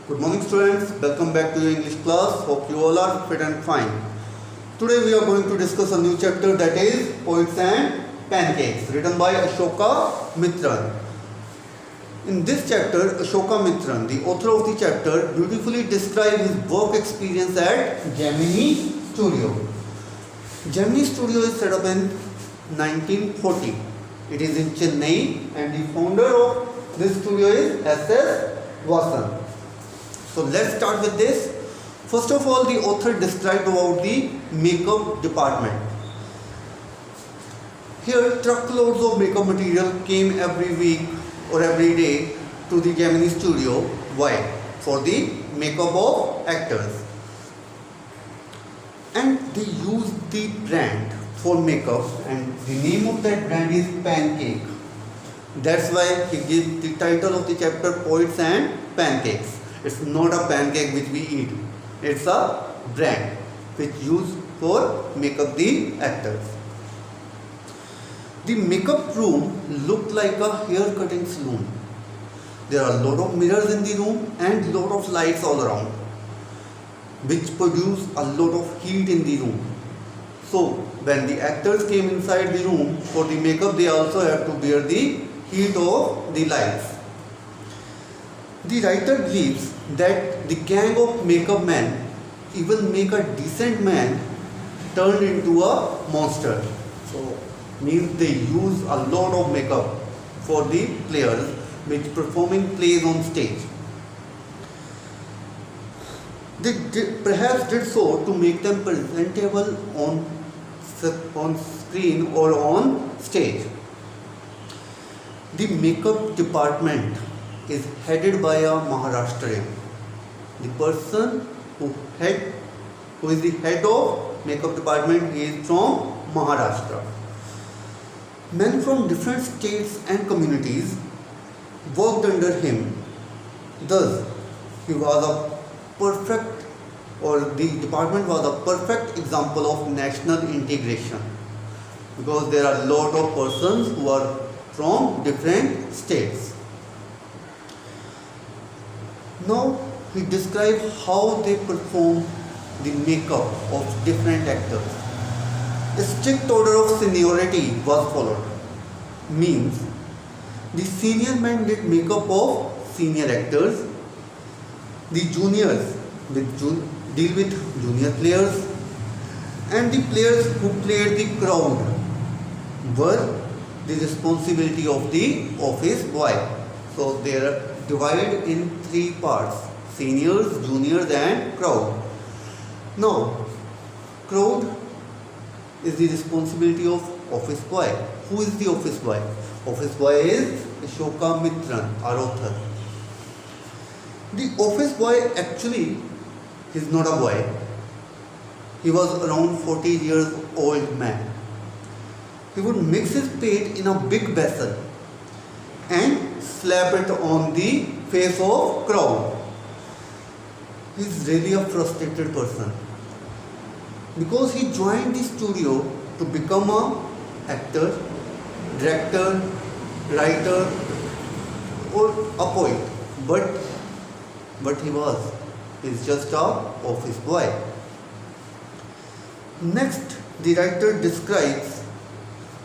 Good morning students, welcome back to your English class. Hope you all are fit and fine. Today we are going to discuss a new chapter, that is Poets and Pancakes, written by Ashoka Mitran. In this chapter, Ashoka Mitran, the author of the chapter, beautifully describes his work experience at Gemini Studio. Gemini Studio is set up in 1940. It is in Chennai and the founder of this studio is S.S. Vasan. So let's start with this. First of all, the author described about the makeup department. Here, truckloads of makeup material came every week or every day to the Gemini Studio. Why? For the makeup of actors. And they used the brand for makeup, and the name of that brand is Pancake. That's why he gives the title of the chapter Poets and Pancakes. It's not a pancake which we eat. It's a brand which used for makeup the actors. The makeup room looked like a hair cutting salon. There are a lot of mirrors in the room and lot of lights all around, which produce a lot of heat in the room. So when the actors came inside the room for the makeup, they also have to bear the heat of the lights. The writer believes that the gang of makeup men even make a decent man turn into a monster. So means they use a lot of makeup for the players which performing plays on stage. They perhaps did so to make them presentable on screen or on stage. The makeup department is headed by a Maharashtrian. The person who is the head of makeup department is from Maharashtra. Men from different states and communities worked under him. Thus, he was a perfect, or the department was a perfect example of national integration, because there are a lot of persons who are from different states. Now he describes how they perform the makeup of different actors. A strict order of seniority was followed. Means the senior men did makeup of senior actors, the juniors deal with junior players, and the players who played the crowd were the responsibility of the office boy. So they are divided in three parts: seniors, juniors and crowd. Now, crowd is the responsibility of office boy. Who is the office boy? Office boy is Ashoka Mitran, our author. The office boy actually is not a boy. He was around 40 years old man. He would mix his paint in a big vessel and slap it on the face of crowd. He is really a frustrated person, because he joined the studio to become a actor, director, writer or a poet, but he's just a office boy. Next, the writer describes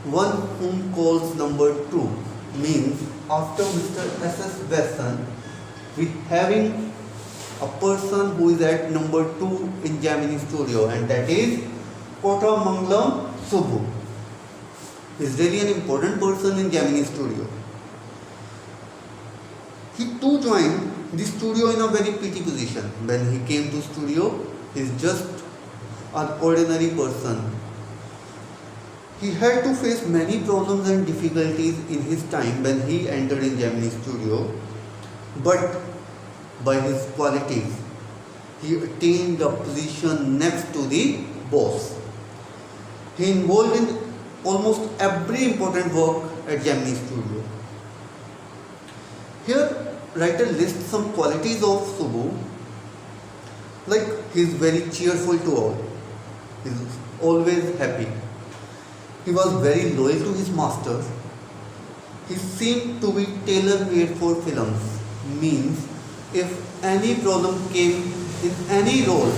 one whom calls number 2. Means after Mr. S.S. Vasan, we having a person who is at number 2 in Gemini Studio, and that is Kottamangalam Subbu. He is really an important person in Gemini Studio. He too joined the studio in a very petty position. When he came to studio, he is just an ordinary person. He had to face many problems and difficulties in his time when he entered in Gemini Studio, but by his qualities, he attained a position next to the boss. He involved in almost every important work at Gemini Studio. Here, writer lists some qualities of Subbu, like he is very cheerful to all. He is always happy. He was very loyal to his masters. He seemed to be tailor-made for films. Means if any problem came in any role,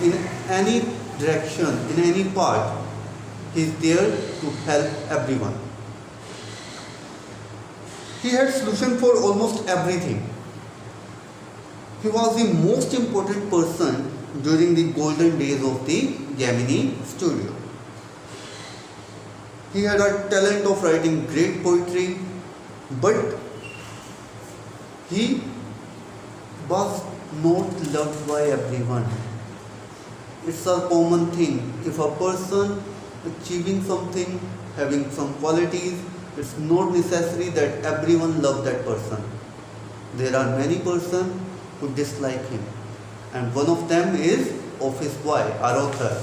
in any direction, in any part, he is there to help everyone. He had solution for almost everything. He was the most important person during the golden days of the Gemini studio. He had a talent of writing great poetry, but he was not loved by everyone. It's a common thing. If a person achieving something, having some qualities, it's not necessary that everyone love that person. There are many persons who dislike him, and one of them is office boy, our author.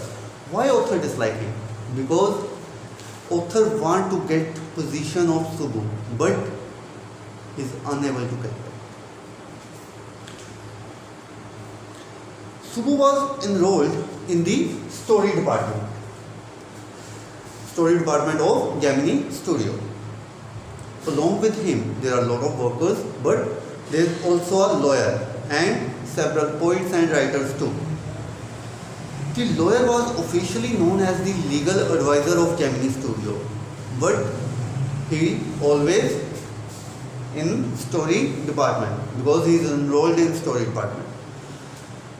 Why author dislike him? Because author want to get position of Subbu, but is unable to get it. Subbu was enrolled in the story department of Gemini Studio. Along with him, there are a lot of workers, but there is also a lawyer and several poets and writers too. The lawyer was officially known as the legal advisor of Gemini Studio, but he always in story department because he is enrolled in story department.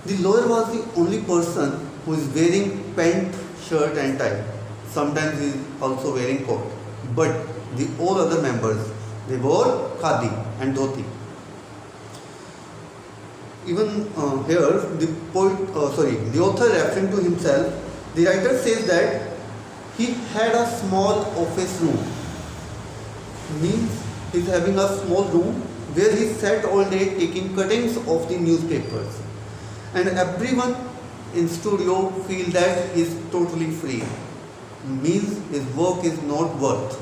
The lawyer was the only person who is wearing pant, shirt and tie. Sometimes he is also wearing coat. But the all other members, they wore khadi and dhoti. Even here, the author referring to himself, the writer says that he had a small office room. Means he is having a small room where he sat all day taking cuttings of the newspapers. And everyone in studio feel that he is totally free. Means his work is not worth.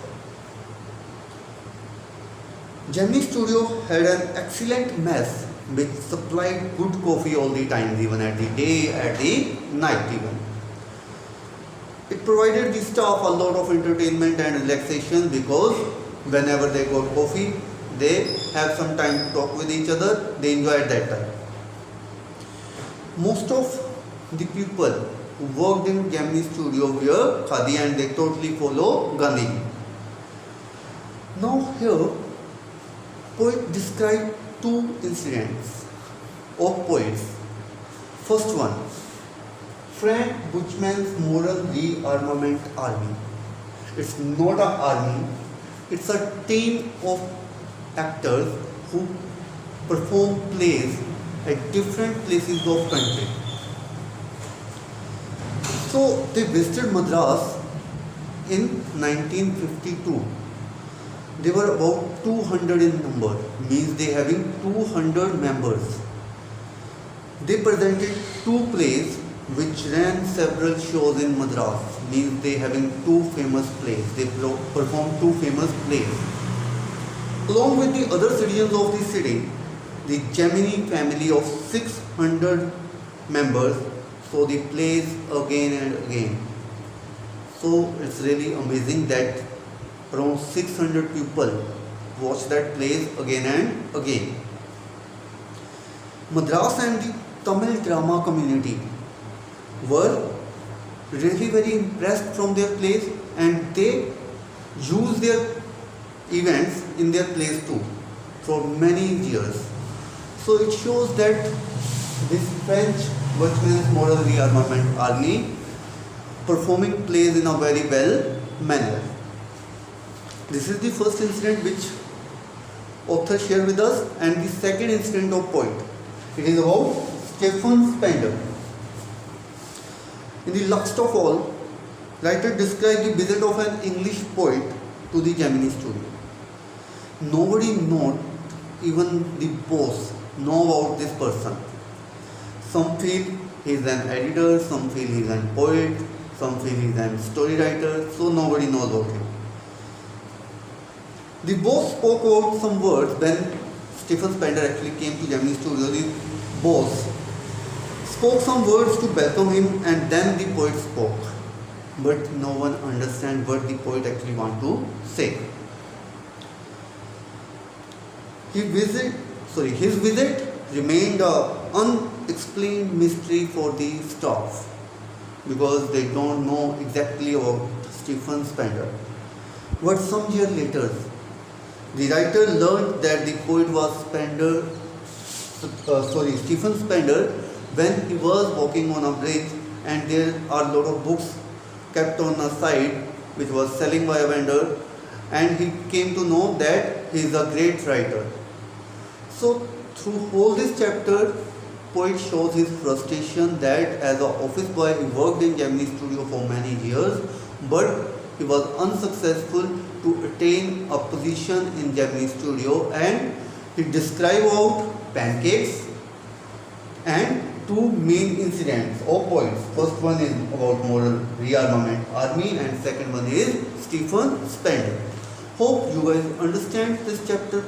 Gemini Studio had an excellent mess which supplied good coffee all the time, even at the day, at the night even. It provided the staff a lot of entertainment and relaxation because whenever they got coffee, they have some time to talk with each other, they enjoy at that time. Most of the people who worked in Gemini Studio wear khadi and they totally follow Gandhi. Now here, poet described two incidents of poets. First one, Frank Buchman's Moral Rearmament Army. It's not an army, it's a team of actors who perform plays at different places of country. So they visited Madras in 1952. They were about 200 in number, means they having 200 members. They presented two plays which ran several shows in Madras, means they having two famous plays. They performed two famous plays. Along with the other citizens of the city, the Gemini family of 600 members saw the plays again and again. So it's really amazing that around 600 people watch that plays again and again. Madras and the Tamil drama community were really very impressed from their plays and they used their events in their plays too for many years. So it shows that this French Buchman's Moral Rearmament Army performing plays in a very well manner. This is the first incident which author shared with us, and the second incident of poet. It is about Stephen Spender. In the Lust of All, writer described the visit of an English poet to the Gemini Studio. Nobody knows, even the boss, know about this person. Some feel he is an editor, some feel he is a poet, some feel he is a story writer, so nobody knows about him. The boss spoke out some words when Stephen Spender actually came to Gemini Studio. The boss spoke some words to welcome him and then the poet spoke. But no one understands what the poet actually want to say. His visit remained an unexplained mystery for the staff because they don't know exactly about Stephen Spender. But some years later, the writer learned that the poet was Stephen Spender when he was walking on a bridge and there are a lot of books kept on the side which was selling by a vendor, and he came to know that he is a great writer. So through all this chapter, poet shows his frustration that as an office boy he worked in Gemini Studio for many years, but he was unsuccessful to attain a position in Gemini Studio, and he described out pancakes and two main incidents or points. First one is about moral rearmament army and second one is Stephen Spender. Hope you guys understand this chapter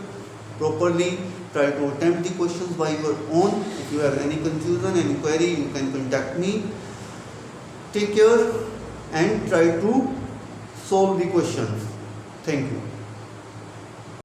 properly. Try to attempt the questions by your own. If you have any confusion, any query, you can contact me. Take care and try to solve the questions. Thank you.